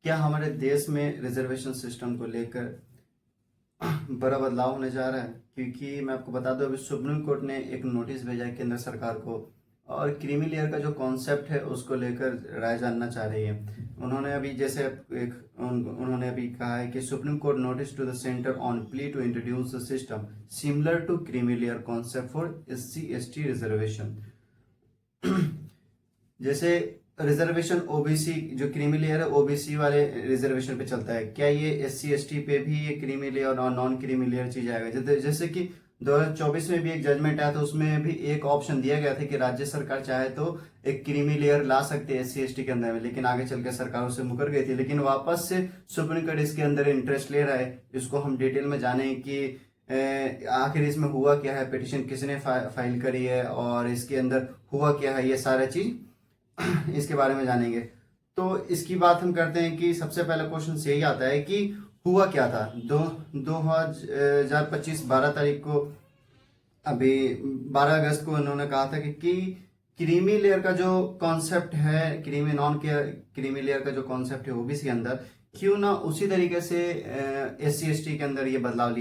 क्या हमारे देश में रिजर्वेशन सिस्टम को लेकर बड़ा बदलाव होने जा रहा है? क्योंकि मैं आपको बता दूं, अभी सुप्रीम कोर्ट ने एक नोटिस भेजा है केंद्र सरकार को, और क्रीमी लेयर का जो कॉन्सेप्ट है उसको लेकर राय जानना चाह रही है। उन्होंने अभी जैसे उन्होंने अभी कहा है कि supreme court notice to the centre on plea to introduce a system similar to creamy layer concept for SC ST reservation. जैसे रिजर्वेशन ओबीसी जो क्रीमी लेयर है ओबीसी वाले रिजर्वेशन पे चलता है, क्या ये SC ST पे भी ये क्रीमी लेयर और नॉन क्रीमी लेयर चीज आएगा? जैसे कि 2024 में भी एक जजमेंट आया था, उसमें भी एक ऑप्शन दिया गया था कि राज्य सरकार चाहे तो एक क्रीमी लेयर ला सकते हैं SC ST के अंदर में, लेकिन आगे चल के सरकार उससे मुकर गई थी। लेकिन वापस से सुप्रीम कोर्ट इसके अंदर इंटरेस्ट ले रहा है। इसको हम डिटेल में जाने कि आखिर इसमें हुआ क्या है, पिटिशन किसने फाइल करी है और इसके अंदर हुआ क्या है, ये सारा चीज इसके बारे में जानेंगे। तो इसकी बात हम करते हैं कि सबसे पहला क्वेश्चन यही आता है कि हुआ क्या था। 2025 12 तारीख को, अभी 12 अगस्त को इन्होंने कहा था कि क्रीमी लेयर का जो कॉन्सेप्ट है, क्रीमी नॉन क्रीमी लेयर का जो कॉन्सेप्ट है ओबीसी के अंदर, क्यों ना उसी तरीके से SC ST के अंदर ये बदलाव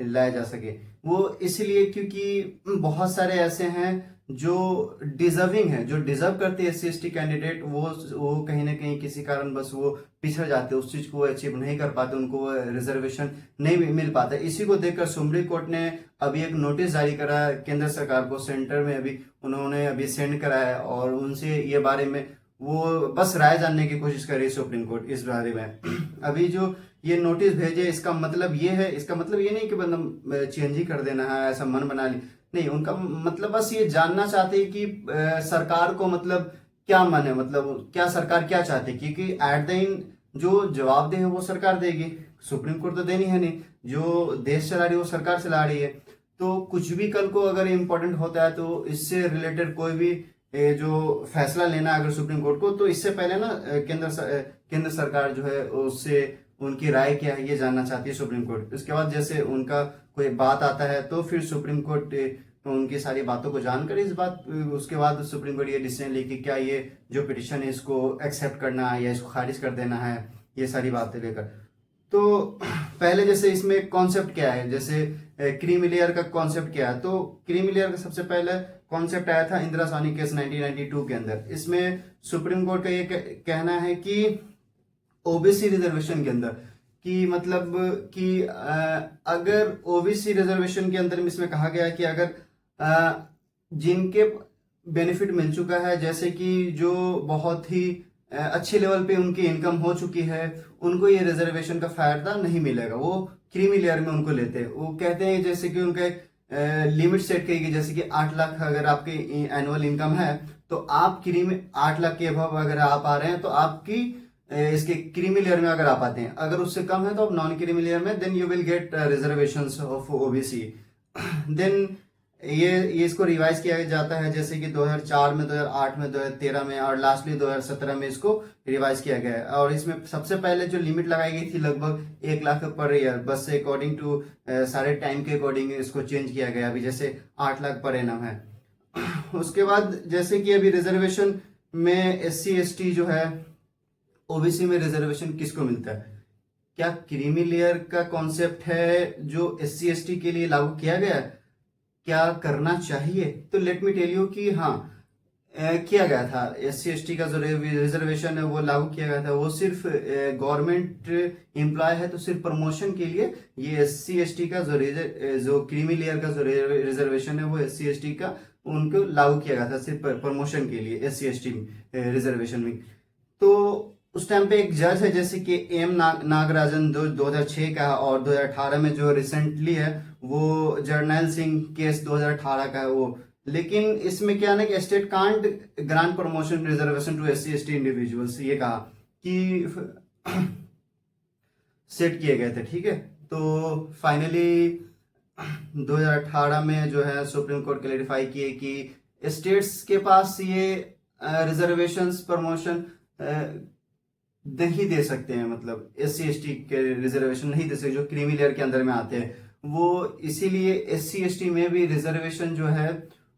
लाया जा सके। वो इसलिए क्योंकि बहुत सारे ऐसे हैं जो डिजर्विंग है, जो डिजर्व करते हैं SC ST कैंडिडेट, वो कहीं ना कहीं किसी कारण बस वो पिछड़ जाते, उस चीज को अचीव नहीं कर पाते, उनको रिजर्वेशन नहीं मिल पाता। इसी को देखकर सुप्रीम कोर्ट ने अभी एक नोटिस जारी करा केंद्र सरकार को, सेंटर में अभी उन्होंने अभी सेंड करा है और उनसे ये बारे में वो बस राय जानने की कोशिश कर रही है सुप्रीम कोर्ट इस बारे में। अभी जो ये नोटिस भेजे, इसका मतलब ये है, इसका मतलब ये नहीं कि मतलब चेंज ही कर देना है, ऐसा मन बना ली, नहीं। उनका मतलब बस ये जानना चाहते हैं कि सरकार को मतलब क्या मन है, मतलब क्या सरकार क्या चाहती है, क्योंकि एट द एंड जो जवाब दे है वो सरकार देगी, सुप्रीम कोर्ट तो देनी है नहीं। जो देश चला रही है वो सरकार चला रही है। तो कुछ भी कल को अगर इम्पोर्टेंट होता है तो इससे रिलेटेड कोई भी जो फैसला लेना है अगर सुप्रीम कोर्ट को, तो इससे पहले ना केंद्र सरकार जो है उससे उनकी राय क्या है ये जानना चाहती है सुप्रीम कोर्ट। उसके बाद जैसे उनका कोई बात आता है तो फिर सुप्रीम कोर्ट उनकी सारी बातों को जानकर उसके बाद सुप्रीम कोर्ट ये डिसीजन ले कि क्या ये जो पिटिशन है इसको एक्सेप्ट करना है या इसको खारिज कर देना है, ये सारी बातें लेकर। तो पहले जैसे इसमें कॉन्सेप्ट क्या है, जैसे क्रीमी लेयर का कॉन्सेप्ट क्या है, तो क्रीमी लेयर का सबसे पहले कॉन्सेप्ट आया था इंदिरा साहनी केस 1992 के अंदर। इसमें सुप्रीम कोर्ट का ये कहना है कि ओबीसी रिजर्वेशन के अंदर कि मतलब कि अगर ओबीसी रिजर्वेशन के अंदर इसमें कहा गया है कि अगर जिनके बेनिफिट मिल चुका है, जैसे कि जो बहुत ही अच्छे लेवल पे उनकी इनकम हो चुकी है, उनको ये रिजर्वेशन का फायदा नहीं मिलेगा। वो क्रीमी लेयर में उनको लेते हैं। वो कहते हैं जैसे कि उनका एक लिमिट सेट की गई, जैसे कि 8 लाख अगर आपकी एनुअल इनकम है तो आप क्रीमी 8 लाख के अभव अगर आप आ रहे हैं तो आपकी इसके क्रीमी लेयर में अगर आप आते हैं, अगर उससे कम है तो आप नॉन क्रीमी लेयर में, then you will get reservations of OBC. Then ये इसको रिवाइज किया जाता है, जैसे कि 2004 में, 2008 में, 2013 में और लास्टली 2017 में इसको रिवाइज किया गया है। और इसमें सबसे पहले जो लिमिट लगाई गई थी लगभग 1 लाख पर ईयर, बस अकॉर्डिंग टू सारे टाइम के अकॉर्डिंग इसको चेंज किया गया, अभी जैसे 8 लाख पर एनम है। उसके बाद जैसे कि अभी रिजर्वेशन में SC ST जो है, ओबीसी में रिजर्वेशन किसको मिलता है? क्या क्रीमी लेयर का कॉन्सेप्ट है जो SC ST के लिए लागू किया गया है? क्या करना चाहिए? तो लेट मी टेल यू कि हाँ, किया गया था। SC ST का जो रिजर्वेशन है वो लागू किया गया था। वो सिर्फ गवर्नमेंट एम्प्लॉय है तो सिर्फ प्रमोशन के लिए ये SC ST का जो क्रीमी लेयर का जो रिजर्वेशन है वो SC ST का उनको लागू किया गया था सिर्फ प्रमोशन के लिए SC ST रिजर्वेशन में। तो उस टाइम पे एक जज है जैसे कि M नागराजन 2006 का, और 2018 में जो रिसेंटली है वो जर्नैल सिंह केस 2018 का है वो। लेकिन इसमें क्या है कि state can't grant promotion reservation to SC ST individuals, ये कहा कि सेट किए गए थे। ठीक है, तो फाइनली 2018 में जो है सुप्रीम कोर्ट क्लैरिफाई किए कि स्टेट्स के पास ये रिजर्वेशंस प्रमोशन नहीं दे सकते हैं, मतलब SC ST के रिजर्वेशन नहीं दे सकते जो क्रीमी लेयर के अंदर में आते हैं वो। इसीलिए SC ST में भी रिजर्वेशन जो है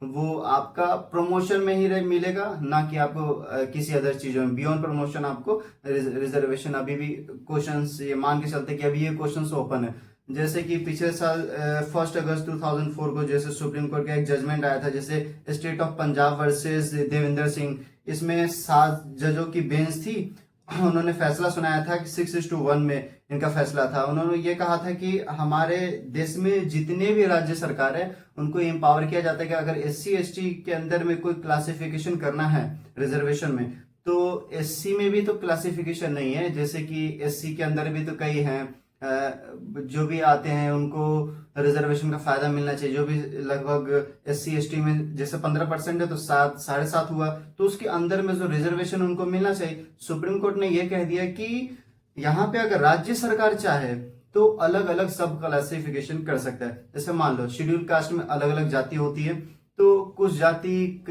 वो आपका प्रमोशन में ही मिलेगा, ना कि आपको किसी अदर चीजों में। बियॉन्ड प्रमोशन आपको रिजर्वेशन अभी भी क्वेश्चंस, ये मान के चलते कि अभी ये क्वेश्चंस ओपन है। जैसे कि पिछले साल 1 अगस्त 2004 को जैसे सुप्रीम कोर्ट का एक जजमेंट आया था, जैसे state of Punjab versus Devendra Singh, इसमें 7 जजों की बेंच थी। उन्होंने फैसला सुनाया था कि 6:1 में इनका फैसला था। उन्होंने ये कहा था कि हमारे देश में जितने भी राज्य सरकार है उनको एम्पावर किया जाता है कि अगर SC ST के अंदर में कोई क्लासिफिकेशन करना है रिजर्वेशन में, तो SC में भी तो क्लासिफिकेशन नहीं है। जैसे कि SC के अंदर भी तो कई हैं, जो भी आते हैं उनको रिजर्वेशन का फायदा मिलना चाहिए। जो भी लगभग SC ST में जैसे 15% है तो 7.5 हुआ, तो उसके अंदर में जो रिजर्वेशन उनको मिलना चाहिए। सुप्रीम कोर्ट ने यह कह दिया कि यहाँ पे अगर राज्य सरकार चाहे तो अलग अलग सब क्लासिफिकेशन कर सकता है। जैसे मान लो शेड्यूल कास्ट में अलग अलग जाति होती है, तो कुछ जाति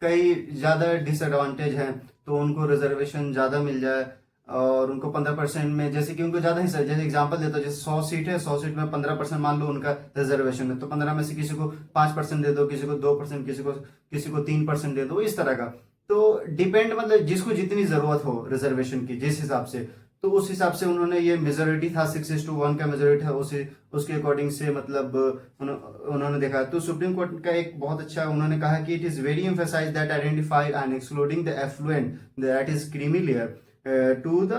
कई ज्यादा डिसएडवांटेज हैं, तो उनको रिजर्वेशन ज्यादा मिल जाए और उनको 15% में, जैसे कि उनको ज्यादा हिस्सा, जैसे एग्जांपल देता हूँ, जैसे 100 सीट है, 100 सीट में 15% मान लो उनका रिजर्वेशन है, तो 15 में से किसी को 5% दे दो, किसी को 2%, किसी को 3% दे दो, इस तरह का। तो डिपेंड, मतलब जिसको जितनी जरूरत हो रिजर्वेशन की जिस हिसाब से, तो उस हिसाब से उन्होंने, ये मेजोरिटी था 6:1 का मेजोरिटी था, उसके अकॉर्डिंग से मतलब उन्होंने देखा। तो सुप्रीम कोर्ट का एक बहुत अच्छा उन्होंने कहा कि it is very emphasise that identify and excluding the affluent that is creamy layer to the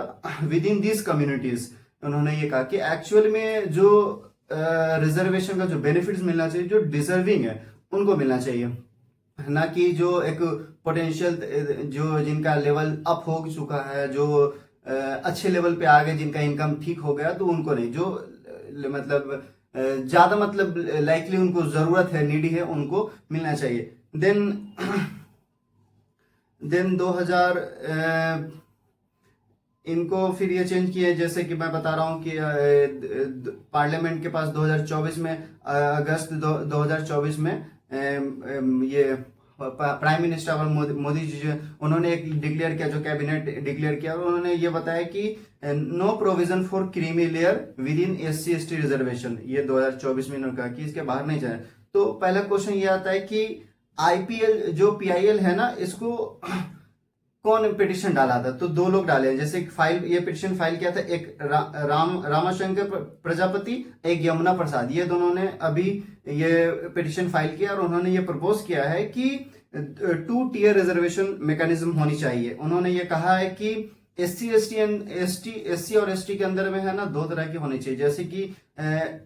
within these communities. उन्होंने ये कहा कि एक्चुअल में जो रिजर्वेशन का जो बेनिफिट्स मिलना चाहिए, जो डिजर्विंग है उनको मिलना चाहिए, ना कि जो एक पोटेंशियल, जो जिनका लेवल अप हो चुका है, जो अच्छे लेवल पे आ गए, जिनका इनकम ठीक हो गया, तो उनको नहीं। जो मतलब ज्यादा मतलब लाइकली उनको जरूरत है, नीडी है, उनको मिलना चाहिए। देन 2000 इनको फिर ये चेंज किया, जैसे कि मैं बता रहा हूँ कि पार्लियामेंट के पास 2024 में अगस्त 2024 में ये प्राइम मिनिस्टर और मोदी जी, उन्होंने एक डिक्लेयर किया, जो कैबिनेट डिक्लेयर किया, और उन्होंने ये बताया कि no provision for creamy layer within SC ST reservation. ये 2024 में उन्होंने कहा कि इसके बाहर नहीं जाए। तो पहला क्वेश्चन ये आता है कि IPL जो PIL है ना, इसको कौन पिटिशन डाला था? तो 2 लोग डाले हैं। जैसे ये पिटिशन फाइल किया था, एक रामाशंकर प्रजापति, एक यमुना प्रसाद, ये दोनों ने अभी ये पिटिशन फाइल किया और उन्होंने ये प्रपोज किया है कि 2 टियर रिजर्वेशन मैकेनिज्म होनी चाहिए। उन्होंने ये कहा है कि SC और ST के अंदर में है ना 2 तरह की होनी चाहिए। जैसे कि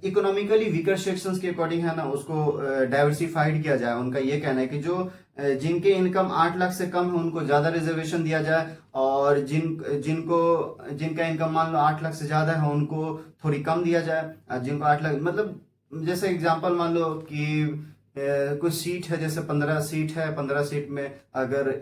इकोनॉमिकली वीकर सेक्शंस के अकॉर्डिंग है ना, उसको डाइवर्सिफाइड किया जाए। उनका ये कहना है कि जो जिनके इनकम 8 लाख से कम है उनको ज्यादा रिजर्वेशन दिया जाए, और जिनका इनकम मान लो 8 लाख से ज्यादा है उनको थोड़ी कम दिया जाए। जिनको 8 लाख, मतलब जैसे एग्जांपल मान लो कि कुछ सीट है, जैसे 15 सीट है, 15 सीट में अगर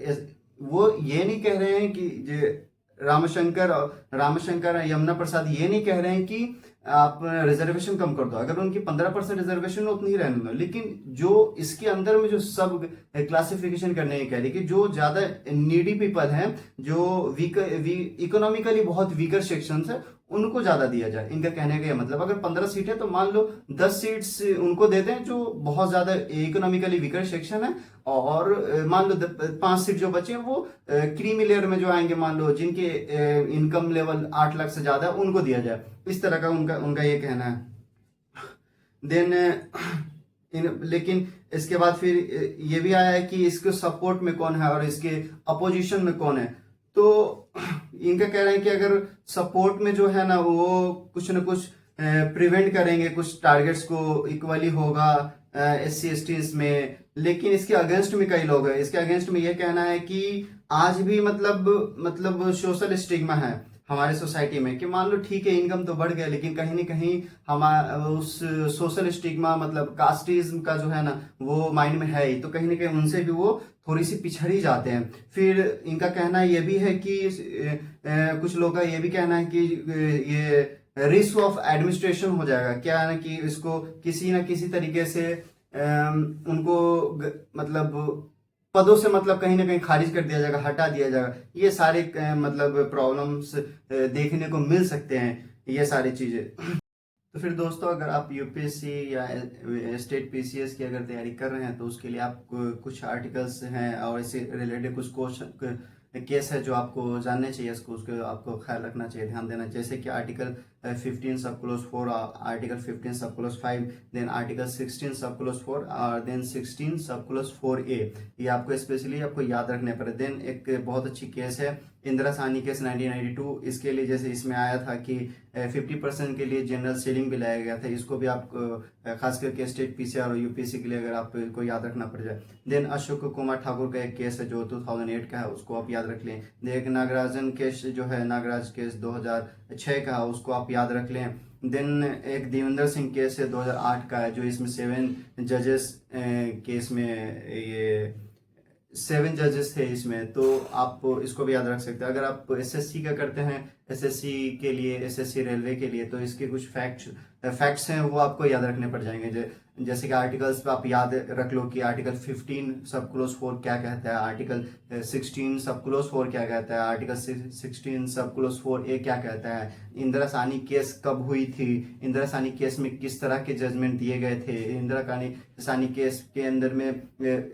वो ये नहीं कह रहे हैं कि रामशंकर यमुना प्रसाद ये नहीं कह रहे हैं कि आप रिजर्वेशन कम कर दो, अगर उनकी 15% रिजर्वेशन हो उतनी ही रहने दो। लेकिन जो इसके अंदर में जो सब क्लासिफिकेशन करने की कह रही कि जो ज्यादा नीडी पीपल हैं, जो इकोनॉमिकली बहुत वीकर सेक्शंस है, उनको ज्यादा दिया जाए। इनका कहने का मतलब अगर 15 सीट है तो मान लो 10 सीट्स उनको दे दें जो बहुत ज्यादा इकोनॉमिकली वीकर सेक्शन है, और मान लो 5 सीट जो बचे वो क्रीमी लेयर में जो आएंगे, मान लो जिनके इनकम लेवल 8 लाख से ज्यादा है, उनको दिया जाए। इस तरह का उनका ये कहना है। देन लेकिन इसके बाद फिर ये भी आया है कि इसके सपोर्ट में कौन है और इसके अपोजिशन में कौन है। तो इनका कह रहे हैं कि अगर सपोर्ट में जो है ना, वो कुछ ना कुछ प्रिवेंट करेंगे, कुछ टारगेट्स को इक्वली होगा SC ST में। लेकिन इसके अगेंस्ट में कई लोग हैं। इसके अगेंस्ट में ये कहना है कि आज भी मतलब सोशल स्टिग्मा है हमारे सोसाइटी में, कि मान लो ठीक है इनकम तो बढ़ गया, लेकिन कहीं ना कहीं हमारा उस सोशल स्टिग्मा, मतलब कास्टिज्म का जो है ना, वो माइंड में है ही, तो कहीं ना कहीं उनसे भी वो थोड़ी सी पिछड़ ही जाते हैं। फिर इनका कहना ये भी है कि कुछ लोगों का ये भी कहना है कि ये रिस्क ऑफ एडमिनिस्ट्रेशन हो जाएगा, क्या है ना कि इसको किसी ना किसी तरीके से उनको मतलब पदों से मतलब कहीं ना कहीं खारिज कर दिया जाएगा, हटा दिया जाएगा। ये सारे मतलब प्रॉब्लम्स देखने को मिल सकते हैं, ये सारी चीजें। तो फिर दोस्तों, अगर आप यूपीएससी या स्टेट पीसीएस की अगर तैयारी कर रहे हैं तो उसके लिए आप कुछ आर्टिकल्स हैं और इससे रिलेटेड कुछ क्वेश्चन केस है जो आपको जानने चाहिए, उसको आपको ख्याल रखना चाहिए, ध्यान देना। जैसे कि आर्टिकल 15 सब क्लोज 4, आर्टिकल 15 सब क्लोज 5, देन आर्टिकल 16 सब क्लोज 4 और देन 16 सब क्लोज 4A। ये आपको स्पेशली आपको याद रखने पड़े। देन एक बहुत अच्छी केस है इंदिरा साहनी केस 1992। इसके लिए जैसे इसमें आया था कि 50% के लिए जनरल सीलिंग भी लाया गया था। इसको भी आप खास करके स्टेट पीसीआर और यूपीएससी के लिए अगर आपको याद रखना पड़ जाए। देन अशोक कुमार ठाकुर का एक केस है जो 2008 का है, उसको आप याद रख लें। देन नागराजन केस जो है, नागराज केस 2006 का है, उसको आप याद रख लें। देन एक देवेंद्र सिंह केस है 2008 का है, जो इसमें 7 जजेस केस में ये 7 जजेस थे इसमें, तो आप इसको भी याद रख सकते हैं। अगर आप एसएससी का करते हैं, एसएससी के लिए, एसएससी रेलवे के लिए, तो इसके कुछ फैक्ट्स हैं वो आपको याद रखने पड़ जाएंगे। जैसे कि आर्टिकल्स पे आप याद रख लो कि आर्टिकल 15 सब क्लोज 4 क्या कहता है, आर्टिकल 16 सब क्लोज 4 क्या कहता है, आर्टिकल 16 सब क्लोज 4A क्या कहता है, इंदिरा साहनी केस कब हुई थी, इंदिरा साहनी केस में किस तरह के जजमेंट दिए गए थे, इंदिरा साहनी केस के अंदर में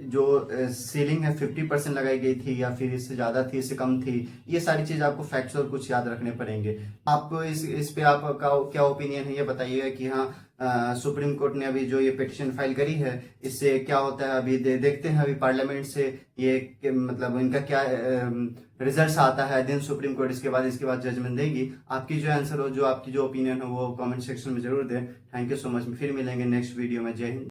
जो सीलिंग है 50% लगाई गई थी या फिर इससे ज्यादा थी, इससे कम थी। ये सारी चीज आपको फैक्ट्स और कुछ याद रखने पड़ेंगे। आप इस पे आपका क्या ओपिनियन है ये बताइएगा कि हाँ, सुप्रीम कोर्ट ने अभी जो ये पिटिशन फाइल करी है इससे क्या होता है। अभी देखते हैं अभी पार्लियामेंट से ये मतलब इनका क्या रिजल्ट आता है। देन सुप्रीम कोर्ट इसके बाद जजमेंट देगी। आपकी जो आंसर हो, जो आपकी जो ओपिनियन हो, वो कमेंट सेक्शन में जरूर दें। Thank you so much. फिर मिलेंगे नेक्स्ट वीडियो में। जय हिंद।